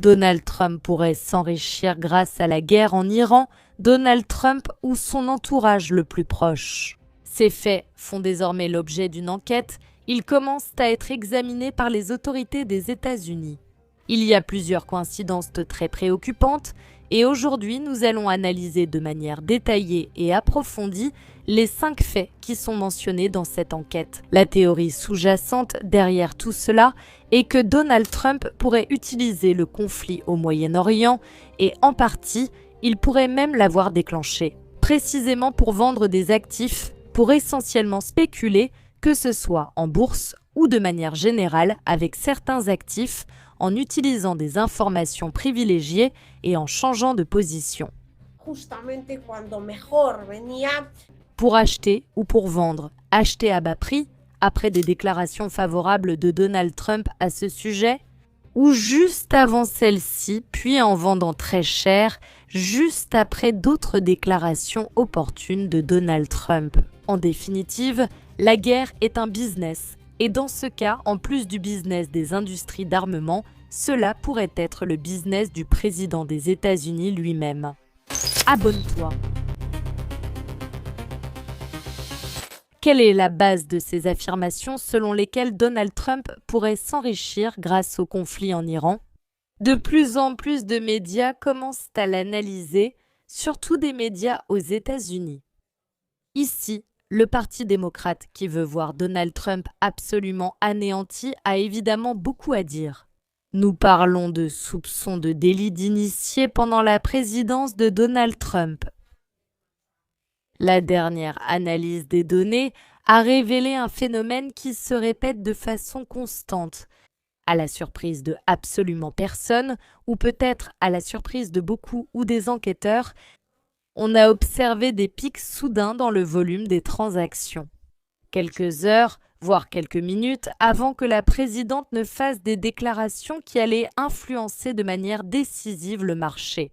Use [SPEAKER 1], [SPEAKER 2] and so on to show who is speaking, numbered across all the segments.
[SPEAKER 1] Donald Trump pourrait s'enrichir grâce à la guerre en Iran, Donald Trump ou son entourage le plus proche. Ces faits font désormais l'objet d'une enquête. Ils commencent à être examinés par les autorités des États-Unis. Il y a plusieurs coïncidences très préoccupantes et aujourd'hui nous allons analyser de manière détaillée et approfondie les 5 faits qui sont mentionnés dans cette enquête. La théorie sous-jacente derrière tout cela est que Donald Trump pourrait utiliser le conflit au Moyen-Orient et en partie, il pourrait même l'avoir déclenché, précisément pour vendre des actifs, pour essentiellement spéculer, que ce soit en bourse ou de manière générale avec certains actifs, en utilisant des informations privilégiées et en changeant de position. Pour acheter ou pour vendre, acheter à bas prix, après des déclarations favorables de Donald Trump à ce sujet, ou juste avant celle-ci, puis en vendant très cher, juste après d'autres déclarations opportunes de Donald Trump. En définitive, la guerre est un business, et dans ce cas, en plus du business des industries d'armement, cela pourrait être le business du président des États-Unis lui-même. Abonne-toi. Quelle est la base de ces affirmations selon lesquelles Donald Trump pourrait s'enrichir grâce au conflit en Iran? De plus en plus de médias commencent à l'analyser, surtout des médias aux États-Unis. Ici, le Parti démocrate qui veut voir Donald Trump absolument anéanti a évidemment beaucoup à dire. Nous parlons de soupçons de délit d'initié pendant la présidence de Donald Trump. La dernière analyse des données a révélé un phénomène qui se répète de façon constante, à la surprise de absolument personne, ou peut-être à la surprise de beaucoup ou des enquêteurs. On a observé des pics soudains dans le volume des transactions. Quelques heures, voire quelques minutes, avant que la présidente ne fasse des déclarations qui allaient influencer de manière décisive le marché.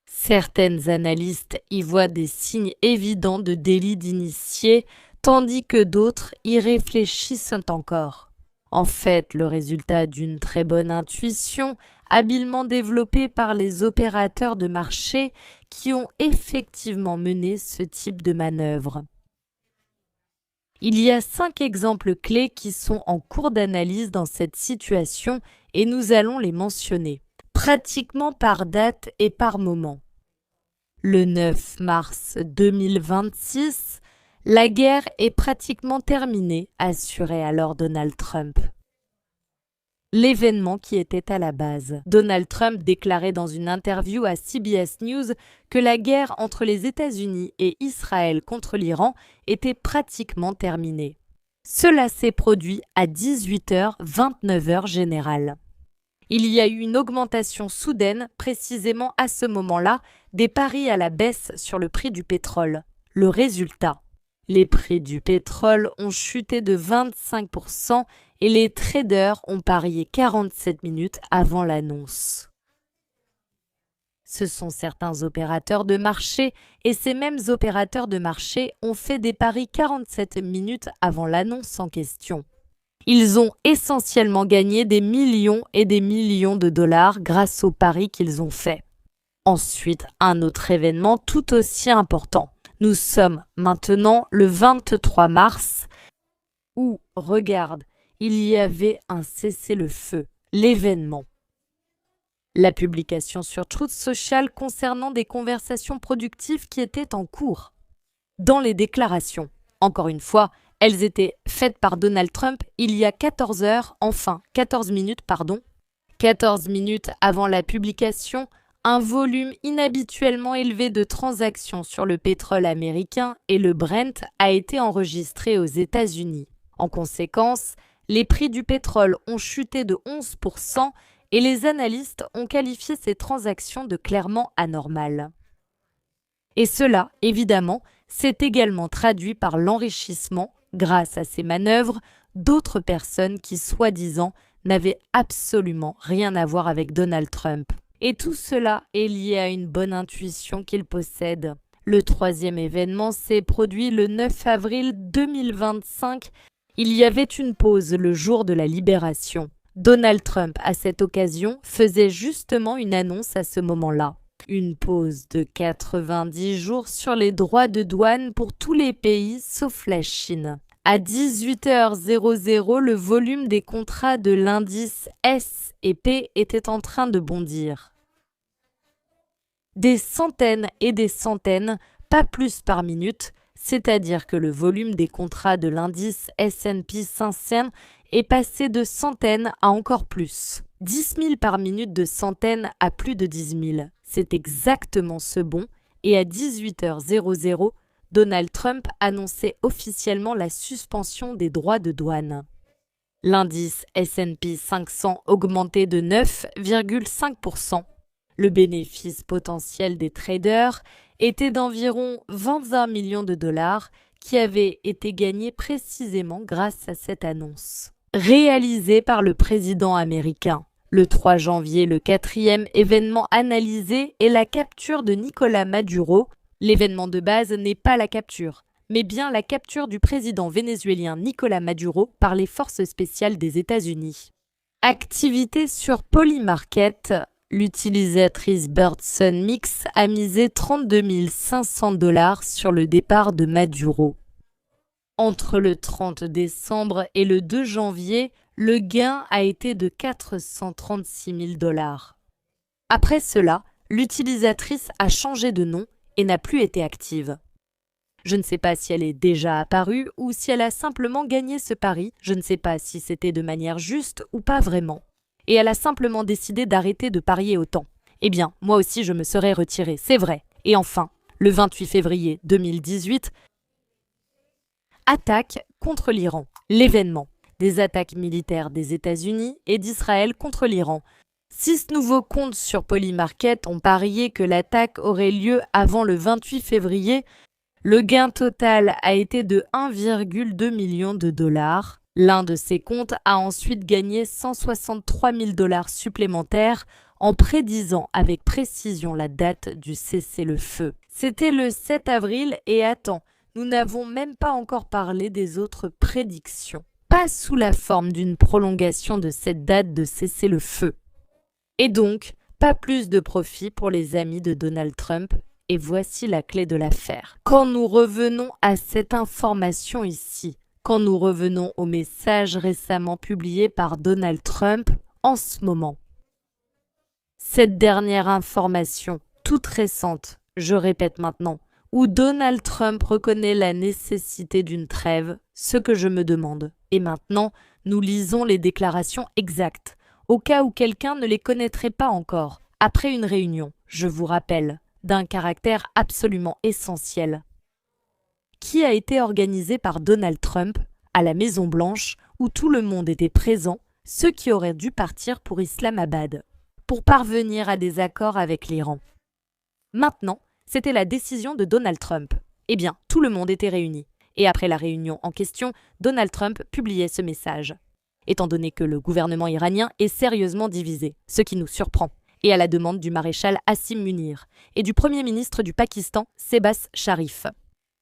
[SPEAKER 1] Certaines analystes y voient des signes évidents de délit d'initié, tandis que d'autres y réfléchissent encore. En fait, le résultat d'une très bonne intuition, habilement développée par les opérateurs de marché qui ont effectivement mené ce type de manœuvre. Il y a 5 exemples clés qui sont en cours d'analyse dans cette situation et nous allons les mentionner, pratiquement par date et par moment. Le 9 mars 2026, la guerre est pratiquement terminée, assurait alors Donald Trump. L'événement qui était à la base. Donald Trump déclarait dans une interview à CBS News que la guerre entre les États-Unis et Israël contre l'Iran était pratiquement terminée. Cela s'est produit à 18h, 29h générale. Il y a eu une augmentation soudaine, précisément à ce moment-là, des paris à la baisse sur le prix du pétrole. Le résultat, les prix du pétrole ont chuté de 25% et les traders ont parié 47 minutes avant l'annonce. Ce sont certains opérateurs de marché et ces mêmes opérateurs de marché ont fait des paris 47 minutes avant l'annonce en question. Ils ont essentiellement gagné des millions et des millions de dollars grâce aux paris qu'ils ont faits. Ensuite, un autre événement tout aussi important. Nous sommes maintenant le 23 mars où, regarde, il y avait un cessez-le-feu, l'événement. La publication sur Truth Social concernant des conversations productives qui étaient en cours. Dans les déclarations, encore une fois, elles étaient faites par Donald Trump il y a 14 minutes, 14 minutes avant la publication, un volume inhabituellement élevé de transactions sur le pétrole américain et le Brent a été enregistré aux États-Unis. En conséquence, les prix du pétrole ont chuté de 11% et les analystes ont qualifié ces transactions de clairement anormales. Et cela, évidemment, s'est également traduit par l'enrichissement, grâce à ces manœuvres, d'autres personnes qui, soi-disant, n'avaient absolument rien à voir avec Donald Trump. Et tout cela est lié à une bonne intuition qu'il possède. Le troisième événement s'est produit le 9 avril 2025. Il y avait une pause le jour de la libération. Donald Trump, à cette occasion, faisait justement une annonce à ce moment-là. Une pause de 90 jours sur les droits de douane pour tous les pays sauf la Chine. À 18h00, le volume des contrats de l'indice S&P était en train de bondir. Des centaines et des centaines, pas plus par minute, c'est-à-dire que le volume des contrats de l'indice S&P 500 est passé de centaines à encore plus. 10 000 par minute de centaines à plus de 10 000. C'est exactement ce bond, et à 18h00, Donald Trump annonçait officiellement la suspension des droits de douane. L'indice S&P 500 augmentait de 9,5%. Le bénéfice potentiel des traders était d'environ 21 millions de dollars qui avaient été gagnés précisément grâce à cette annonce. Réalisée par le président américain. Le 3 janvier, le quatrième événement analysé est la capture de Nicolás Maduro. L'événement de base n'est pas la capture, mais bien la capture du président vénézuélien Nicolás Maduro par les forces spéciales des États-Unis. Activité sur Polymarket, l'utilisatrice Birdson Mix a misé 32 500 $ sur le départ de Maduro. Entre le 30 décembre et le 2 janvier, le gain a été de 436 000 $. Après cela, l'utilisatrice a changé de nom et n'a plus été active. Je ne sais pas si elle est déjà apparue ou si elle a simplement gagné ce pari, je ne sais pas si c'était de manière juste ou pas vraiment. Et elle a simplement décidé d'arrêter de parier autant. Eh bien, moi aussi je me serais retirée, c'est vrai. Et enfin, le 28 février 2018, attaque contre l'Iran. L'événement. Des attaques militaires des États-Unis et d'Israël contre l'Iran. 6 nouveaux comptes sur Polymarket ont parié que l'attaque aurait lieu avant le 28 février. Le gain total a été de 1,2 million de dollars. L'un de ces comptes a ensuite gagné 163 000 $ supplémentaires en prédisant avec précision la date du cessez-le-feu. C'était le 7 avril et attends, nous n'avons même pas encore parlé des autres prédictions. Pas sous la forme d'une prolongation de cette date de cessez-le-feu. Et donc, pas plus de profit pour les amis de Donald Trump, et voici la clé de l'affaire. Quand nous revenons à cette information ici, quand nous revenons au message récemment publié par Donald Trump en ce moment. Cette dernière information, toute récente, je répète maintenant, où Donald Trump reconnaît la nécessité d'une trêve, ce que je me demande. Et maintenant, nous lisons les déclarations exactes, au cas où quelqu'un ne les connaîtrait pas encore, après une réunion, je vous rappelle, d'un caractère absolument essentiel, qui a été organisée par Donald Trump à la Maison-Blanche, où tout le monde était présent, ceux qui auraient dû partir pour Islamabad, pour parvenir à des accords avec l'Iran. Maintenant, c'était la décision de Donald Trump. Eh bien, tout le monde était réuni. Et après la réunion en question, Donald Trump publiait ce message. Étant donné que le gouvernement iranien est sérieusement divisé, ce qui nous surprend, et à la demande du maréchal Hassim Munir et du Premier ministre du Pakistan, Shehbaz Sharif.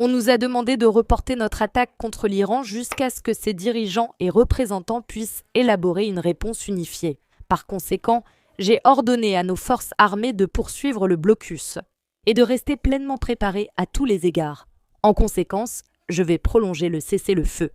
[SPEAKER 1] On nous a demandé de reporter notre attaque contre l'Iran jusqu'à ce que ses dirigeants et représentants puissent élaborer une réponse unifiée. Par conséquent, j'ai ordonné à nos forces armées de poursuivre le blocus et de rester pleinement préparés à tous les égards. En conséquence, je vais prolonger le cessez-le-feu,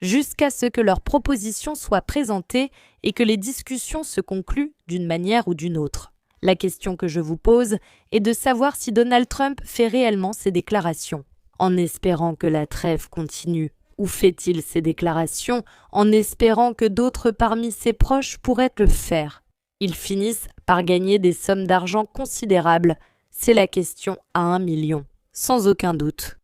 [SPEAKER 1] jusqu'à ce que leurs propositions soient présentées et que les discussions se concluent d'une manière ou d'une autre. La question que je vous pose est de savoir si Donald Trump fait réellement ces déclarations, en espérant que la trêve continue, ou fait-il ces déclarations en espérant que d'autres parmi ses proches pourraient le faire. Ils finissent par gagner des sommes d'argent considérables, c'est la question à 1 million, sans aucun doute.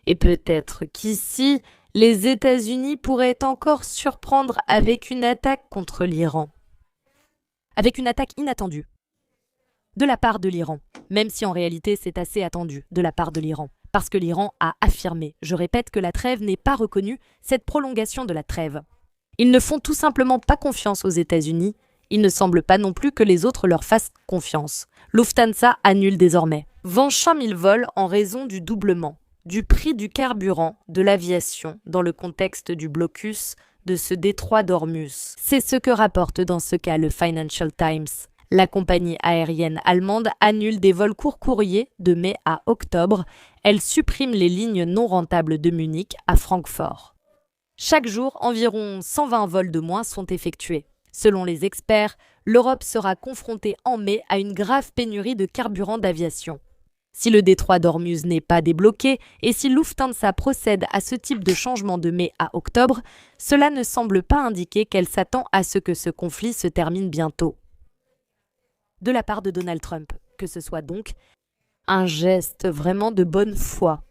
[SPEAKER 1] Et peut-être qu'ici, les États-Unis pourraient encore surprendre avec une attaque contre l'Iran. Avec une attaque inattendue de la part de l'Iran, même si en réalité c'est assez attendu de la part de l'Iran, parce que l'Iran a affirmé, je répète, que la trêve n'est pas reconnue, cette prolongation de la trêve. Ils ne font tout simplement pas confiance aux États-Unis, il ne semble pas non plus que les autres leur fassent confiance. Lufthansa annule désormais. Vend 100 000 vols en raison du doublement du prix du carburant de l'aviation dans le contexte du blocus de ce détroit d'Ormuz. C'est ce que rapporte dans ce cas le Financial Times. La compagnie aérienne allemande annule des vols court courrier de mai à octobre. Elle supprime les lignes non rentables de Munich à Francfort. Chaque jour, environ 120 vols de moins sont effectués. Selon les experts, l'Europe sera confrontée en mai à une grave pénurie de carburant d'aviation. Si le détroit d'Ormuz n'est pas débloqué et si Lufthansa procède à ce type de changement de mai à octobre, cela ne semble pas indiquer qu'elle s'attend à ce que ce conflit se termine bientôt. De la part de Donald Trump, que ce soit donc un geste vraiment de bonne foi.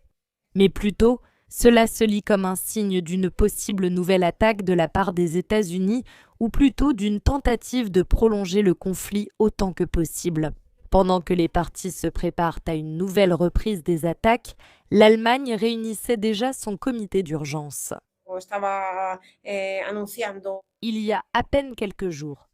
[SPEAKER 1] Mais plutôt, cela se lit comme un signe d'une possible nouvelle attaque de la part des États-Unis ou plutôt d'une tentative de prolonger le conflit autant que possible. Pendant que les parties se préparent à une nouvelle reprise des attaques, l'Allemagne réunissait déjà son comité d'urgence. Il y a à peine quelques jours.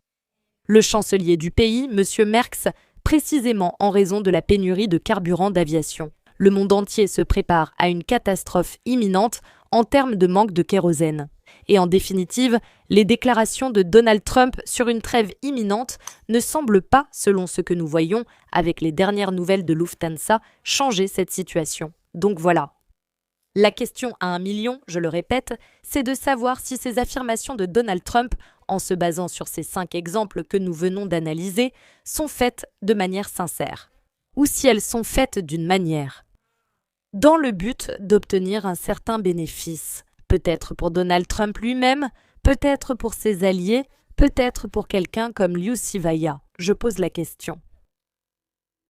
[SPEAKER 1] Le chancelier du pays, M. Merz, précisément en raison de la pénurie de carburant d'aviation. Le monde entier se prépare à une catastrophe imminente en termes de manque de kérosène. Et en définitive, les déclarations de Donald Trump sur une trêve imminente ne semblent pas, selon ce que nous voyons avec les dernières nouvelles de Lufthansa, changer cette situation. Donc voilà. La question à 1 million, je le répète, c'est de savoir si ces affirmations de Donald Trump, en se basant sur ces 5 exemples que nous venons d'analyser, sont faites de manière sincère, ou si elles sont faites d'une manière, dans le but d'obtenir un certain bénéfice, peut-être pour Donald Trump lui-même, peut-être pour ses alliés, peut-être pour quelqu'un comme Liu Sivaya. Je pose la question.